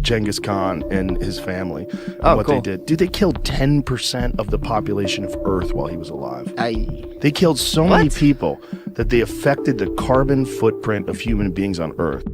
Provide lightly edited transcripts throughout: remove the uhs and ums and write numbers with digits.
Genghis Khan and his family and Oh, what cool. they did. Dude, they killed 10% of the population of Earth while he was alive. They killed so many people that they affected the carbon footprint of human beings on Earth.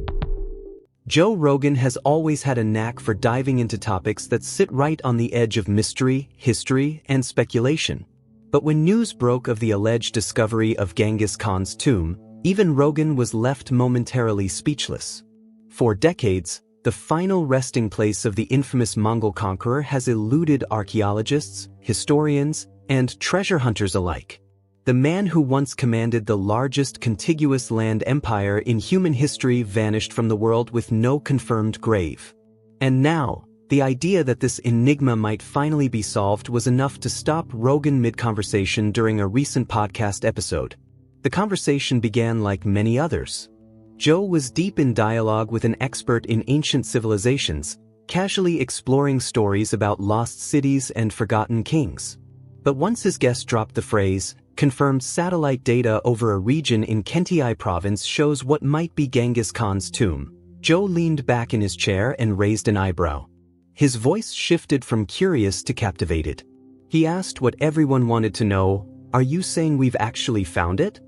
Joe Rogan has always had a knack for diving into topics that sit right on the edge of mystery, history, and speculation. But when news broke of the alleged discovery of Genghis Khan's tomb, even Rogan was left momentarily speechless. For decades, the final resting place of the infamous Mongol conqueror has eluded archaeologists, historians, and treasure hunters alike. The man who once commanded the largest contiguous land empire in human history vanished from the world with no confirmed grave. And now, the idea that this enigma might finally be solved was enough to stop Rogan mid-conversation during a recent podcast episode. The conversation began like many others. Joe was deep in dialogue with an expert in ancient civilizations, casually exploring stories about lost cities and forgotten kings. But once his guest dropped the phrase, confirmed satellite data over a region in Kentai province shows what might be Genghis Khan's tomb, Joe leaned back in his chair and raised an eyebrow. His voice shifted from curious to captivated. He asked what everyone wanted to know, "Are you saying we've actually found it?"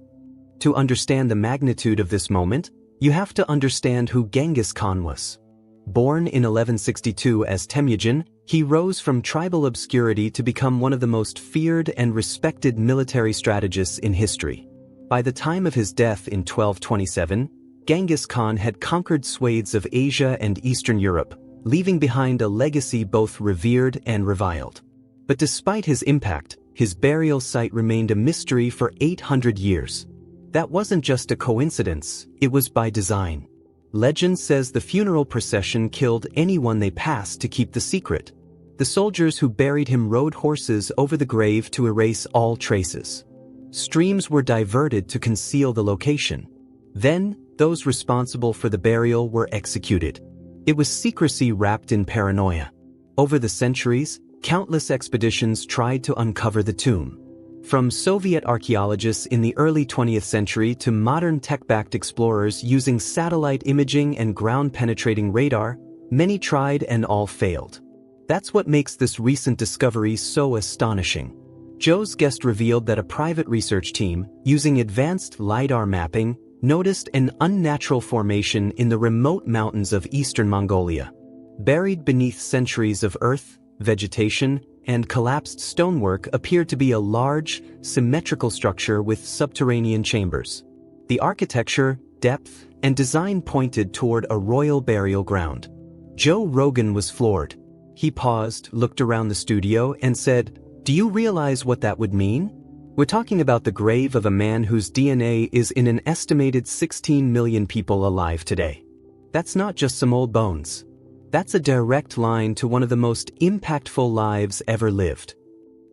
To understand the magnitude of this moment, you have to understand who Genghis Khan was. Born in 1162 as Temujin, he rose from tribal obscurity to become one of the most feared and respected military strategists in history. By the time of his death in 1227, Genghis Khan had conquered swathes of Asia and Eastern Europe, leaving behind a legacy both revered and reviled. But despite his impact, his burial site remained a mystery for 800 years. That wasn't just a coincidence, it was by design. Legend says the funeral procession killed anyone they passed to keep the secret. The soldiers who buried him rode horses over the grave to erase all traces. Streams were diverted to conceal the location. Then, those responsible for the burial were executed. It was secrecy wrapped in paranoia. Over the centuries, countless expeditions tried to uncover the tomb. From Soviet archaeologists in the early 20th century to modern tech-backed explorers using satellite imaging and ground-penetrating radar, many tried and all failed. That's what makes this recent discovery so astonishing. Joe's guest revealed that a private research team, using advanced LiDAR mapping, noticed an unnatural formation in the remote mountains of eastern Mongolia. Buried beneath centuries of earth, vegetation, and collapsed stonework appeared to be a large, symmetrical structure with subterranean chambers. The architecture, depth, and design pointed toward a royal burial ground. Joe Rogan was floored. He paused, looked around the studio, and said, "Do you realize what that would mean? We're talking about the grave of a man whose DNA is in an estimated 16 million people alive today. That's not just some old bones. That's a direct line to one of the most impactful lives ever lived."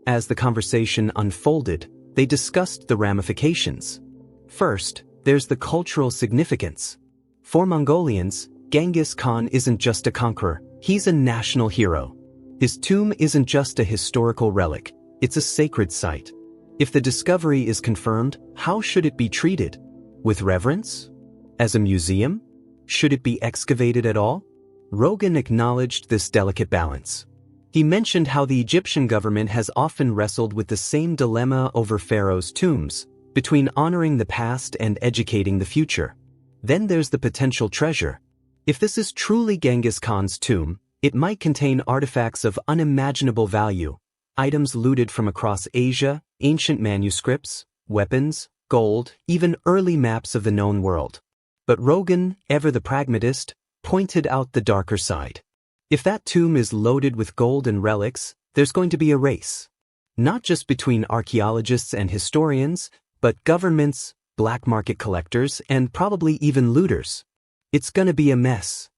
As the conversation unfolded, they discussed the ramifications. First, there's the cultural significance. For Mongolians, Genghis Khan isn't just a conqueror, he's a national hero. His tomb isn't just a historical relic, it's a sacred site. If the discovery is confirmed, how should it be treated? With reverence? As a museum? Should it be excavated at all? Rogan acknowledged this delicate balance. He mentioned how the Egyptian government has often wrestled with the same dilemma over pharaohs' tombs, between honoring the past and educating the future. Then there's the potential treasure. If this is truly Genghis Khan's tomb, it might contain artifacts of unimaginable value, items looted from across Asia, ancient manuscripts, weapons, gold, even early maps of the known world. But Rogan, ever the pragmatist, pointed out the darker side. If that tomb is loaded with gold and relics, there's going to be a race. Not just between archaeologists and historians, but governments, black market collectors, and probably even looters. It's going to be a mess.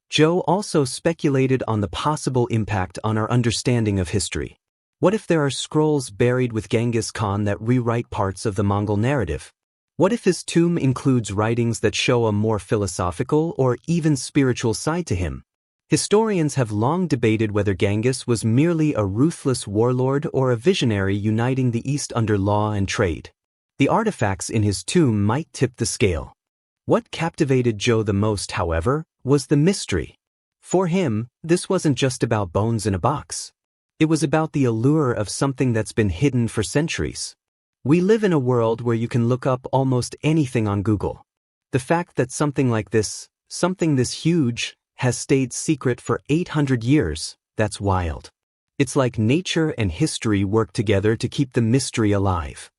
Joe also speculated on the possible impact on our understanding of history. What if there are scrolls buried with Genghis Khan that rewrite parts of the Mongol narrative? What if his tomb includes writings that show a more philosophical or even spiritual side to him? Historians have long debated whether Genghis was merely a ruthless warlord or a visionary uniting the East under law and trade. The artifacts in his tomb might tip the scale. What captivated Joe the most, however, was the mystery. For him, this wasn't just about bones in a box. It was about the allure of something that's been hidden for centuries. We live in a world where you can look up almost anything on Google. The fact that something like this, something this huge, has stayed secret for 800 years, that's wild. It's like nature and history work together to keep the mystery alive.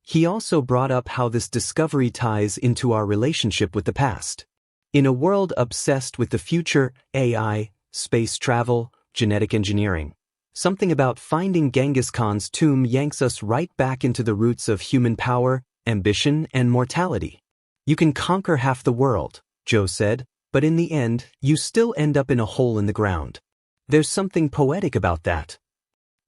He also brought up how this discovery ties into our relationship with the past. In a world obsessed with the future, AI, space travel, genetic engineering, something about finding Genghis Khan's tomb yanks us right back into the roots of human power, ambition, and mortality. You can conquer half the world, Joe said, but in the end, you still end up in a hole in the ground. There's something poetic about that.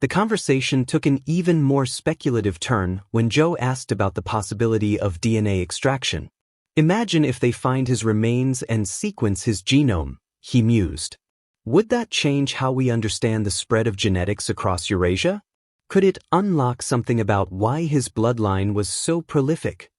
The conversation took an even more speculative turn when Joe asked about the possibility of DNA extraction. Imagine if they find his remains and sequence his genome, he mused. Would that change how we understand the spread of genetics across Eurasia? Could it unlock something about why his bloodline was so prolific?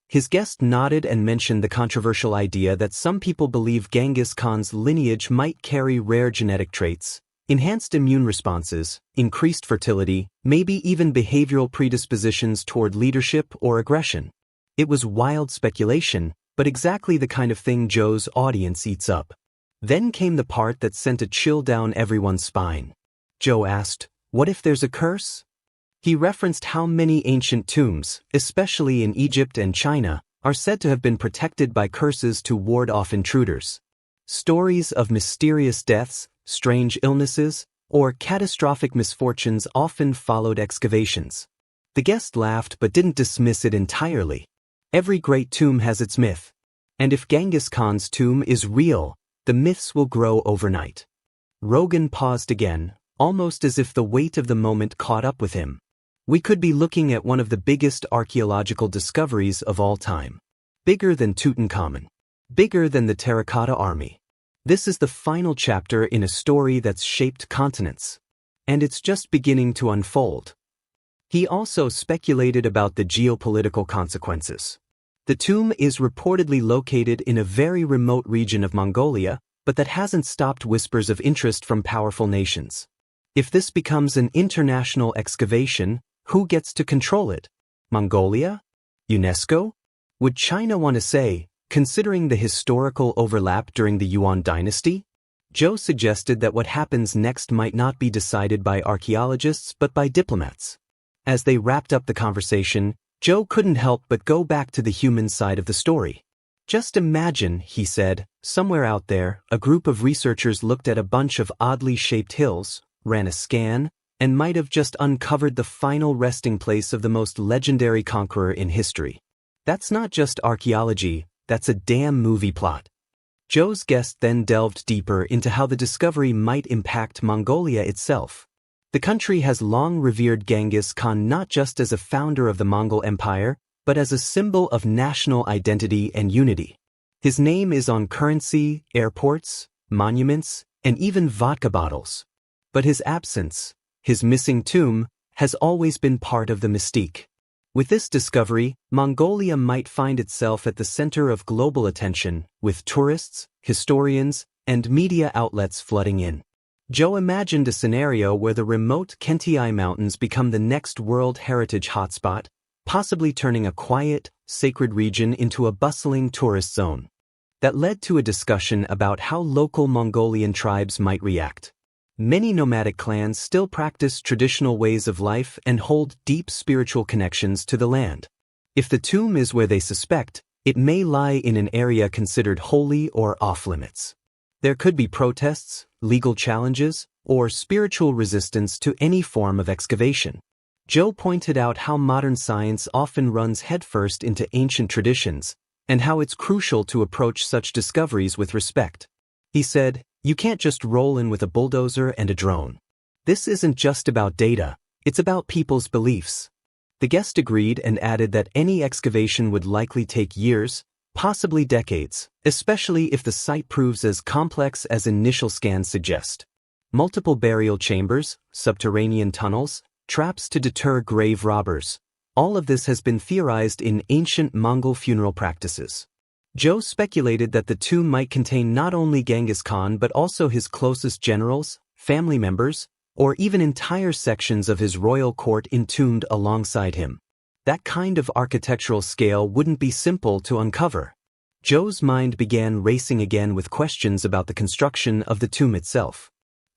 His guest nodded and mentioned the controversial idea that some people believe Genghis Khan's lineage might carry rare genetic traits, enhanced immune responses, increased fertility, maybe even behavioral predispositions toward leadership or aggression. It was wild speculation, but exactly the kind of thing Joe's audience eats up. Then came the part that sent a chill down everyone's spine. Joe asked, "What if there's a curse?" He referenced how many ancient tombs, especially in Egypt and China, are said to have been protected by curses to ward off intruders. Stories of mysterious deaths, strange illnesses, or catastrophic misfortunes often followed excavations. The guest laughed but didn't dismiss it entirely. Every great tomb has its myth. And if Genghis Khan's tomb is real, the myths will grow overnight. Rogan paused again, almost as if the weight of the moment caught up with him. We could be looking at one of the biggest archaeological discoveries of all time. Bigger than Tutankhamun. Bigger than the Terracotta Army. This is the final chapter in a story that's shaped continents. And it's just beginning to unfold. He also speculated about the geopolitical consequences. The tomb is reportedly located in a very remote region of Mongolia, but that hasn't stopped whispers of interest from powerful nations. If this becomes an international excavation, who gets to control it? Mongolia? UNESCO? Would China want to say, considering the historical overlap during the Yuan dynasty? Joe suggested that what happens next might not be decided by archaeologists but by diplomats. As they wrapped up the conversation, Joe couldn't help but go back to the human side of the story. Just imagine, he said, somewhere out there, a group of researchers looked at a bunch of oddly shaped hills, ran a scan, and might have just uncovered the final resting place of the most legendary conqueror in history. That's not just archaeology, that's a damn movie plot. Joe's guest then delved deeper into how the discovery might impact Mongolia itself. The country has long revered Genghis Khan not just as a founder of the Mongol Empire, but as a symbol of national identity and unity. His name is on currency, airports, monuments, and even vodka bottles. But his absence, his missing tomb, has always been part of the mystique. With this discovery, Mongolia might find itself at the center of global attention, with tourists, historians, and media outlets flooding in. Joe imagined a scenario where the remote Kentai Mountains become the next World Heritage hotspot, possibly turning a quiet, sacred region into a bustling tourist zone. That led to a discussion about how local Mongolian tribes might react. Many nomadic clans still practice traditional ways of life and hold deep spiritual connections to the land. If the tomb is where they suspect, it may lie in an area considered holy or off-limits. There could be protests, legal challenges, or spiritual resistance to any form of excavation. Joe pointed out how modern science often runs headfirst into ancient traditions, and how it's crucial to approach such discoveries with respect. He said, "You can't just roll in with a bulldozer and a drone. This isn't just about data, it's about people's beliefs." The guest agreed and added that any excavation would likely take years, possibly decades, especially if the site proves as complex as initial scans suggest. Multiple burial chambers, subterranean tunnels, traps to deter grave robbers. All of this has been theorized in ancient Mongol funeral practices. Joe speculated that the tomb might contain not only Genghis Khan but also his closest generals, family members, or even entire sections of his royal court entombed alongside him. That kind of architectural scale wouldn't be simple to uncover. Joe's mind began racing again with questions about the construction of the tomb itself.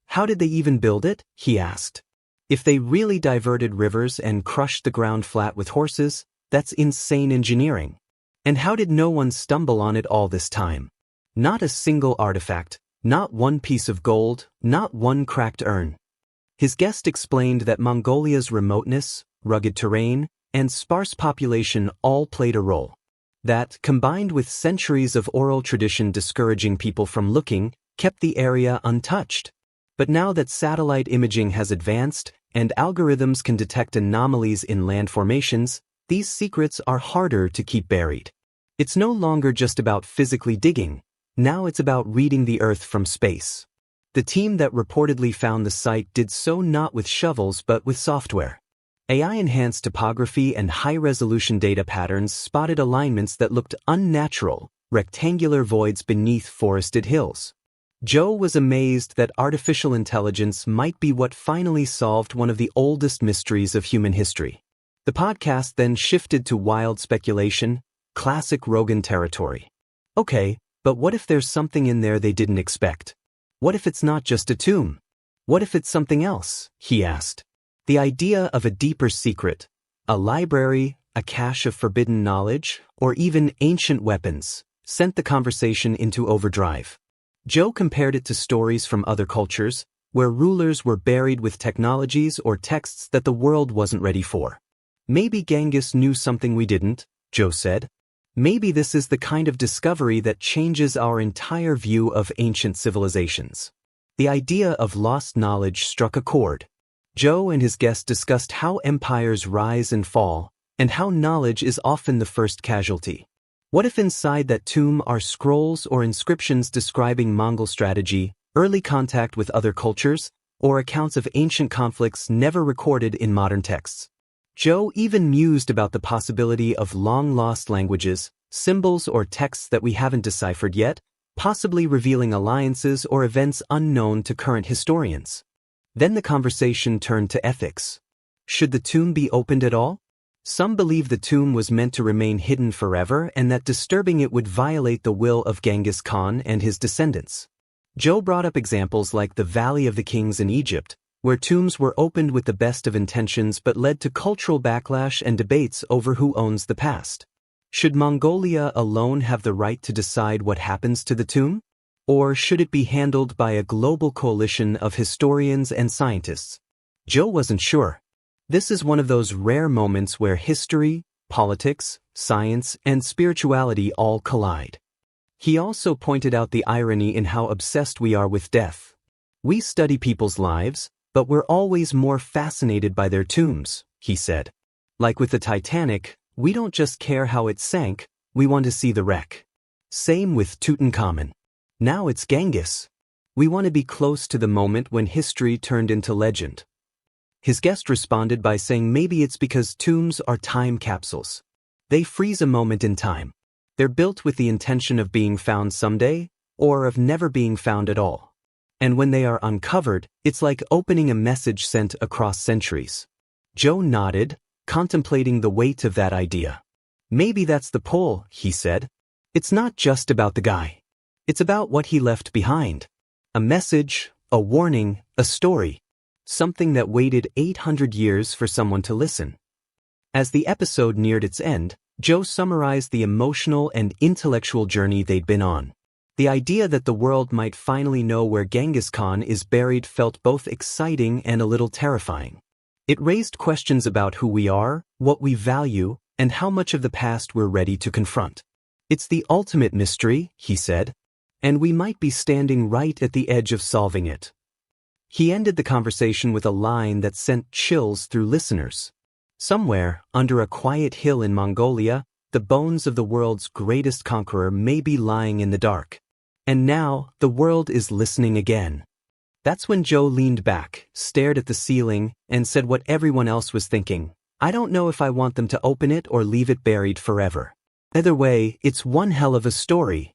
How did they even build it? He asked. If they really diverted rivers and crushed the ground flat with horses, that's insane engineering. And how did no one stumble on it all this time? Not a single artifact, not one piece of gold, not one cracked urn. His guest explained that Mongolia's remoteness, rugged terrain, and sparse population all played a role. That, combined with centuries of oral tradition discouraging people from looking, kept the area untouched. But now that satellite imaging has advanced, and algorithms can detect anomalies in land formations, these secrets are harder to keep buried. It's no longer just about physically digging, now it's about reading the Earth from space. The team that reportedly found the site did so not with shovels but with software. AI-enhanced topography and high-resolution data patterns spotted alignments that looked unnatural, rectangular voids beneath forested hills. Joe was amazed that artificial intelligence might be what finally solved one of the oldest mysteries of human history. The podcast then shifted to wild speculation, classic Rogan territory. Okay, but what if there's something in there they didn't expect? What if it's not just a tomb? What if it's something else? He asked. The idea of a deeper secret, a library, a cache of forbidden knowledge, or even ancient weapons, sent the conversation into overdrive. Joe compared it to stories from other cultures, where rulers were buried with technologies or texts that the world wasn't ready for. Maybe Genghis knew something we didn't, Joe said. Maybe this is the kind of discovery that changes our entire view of ancient civilizations. The idea of lost knowledge struck a chord. Joe and his guest discussed how empires rise and fall, and how knowledge is often the first casualty. What if inside that tomb are scrolls or inscriptions describing Mongol strategy, early contact with other cultures, or accounts of ancient conflicts never recorded in modern texts? Joe even mused about the possibility of long-lost languages, symbols or texts that we haven't deciphered yet, possibly revealing alliances or events unknown to current historians. Then the conversation turned to ethics. Should the tomb be opened at all? Some believe the tomb was meant to remain hidden forever and that disturbing it would violate the will of Genghis Khan and his descendants. Joe brought up examples like the Valley of the Kings in Egypt, where tombs were opened with the best of intentions but led to cultural backlash and debates over who owns the past. Should Mongolia alone have the right to decide what happens to the tomb? Or should it be handled by a global coalition of historians and scientists? Joe wasn't sure. This is one of those rare moments where history, politics, science, and spirituality all collide. He also pointed out the irony in how obsessed we are with death. We study people's lives, but we're always more fascinated by their tombs, he said. Like with the Titanic, we don't just care how it sank, we want to see the wreck. Same with Tutankhamun. Now it's Genghis. We want to be close to the moment when history turned into legend. His guest responded by saying maybe it's because tombs are time capsules. They freeze a moment in time. They're built with the intention of being found someday, or of never being found at all. And when they are uncovered, it's like opening a message sent across centuries. Joe nodded, contemplating the weight of that idea. Maybe that's the pull, he said. It's not just about the guy. It's about what he left behind. A message, a warning, a story. Something that waited 800 years for someone to listen. As the episode neared its end, Joe summarized the emotional and intellectual journey they'd been on. The idea that the world might finally know where Genghis Khan is buried felt both exciting and a little terrifying. It raised questions about who we are, what we value, and how much of the past we're ready to confront. It's the ultimate mystery, he said, and we might be standing right at the edge of solving it. He ended the conversation with a line that sent chills through listeners. Somewhere, under a quiet hill in Mongolia, the bones of the world's greatest conqueror may be lying in the dark. And now, the world is listening again. That's when Joe leaned back, stared at the ceiling, and said what everyone else was thinking. I don't know if I want them to open it or leave it buried forever. Either way, it's one hell of a story,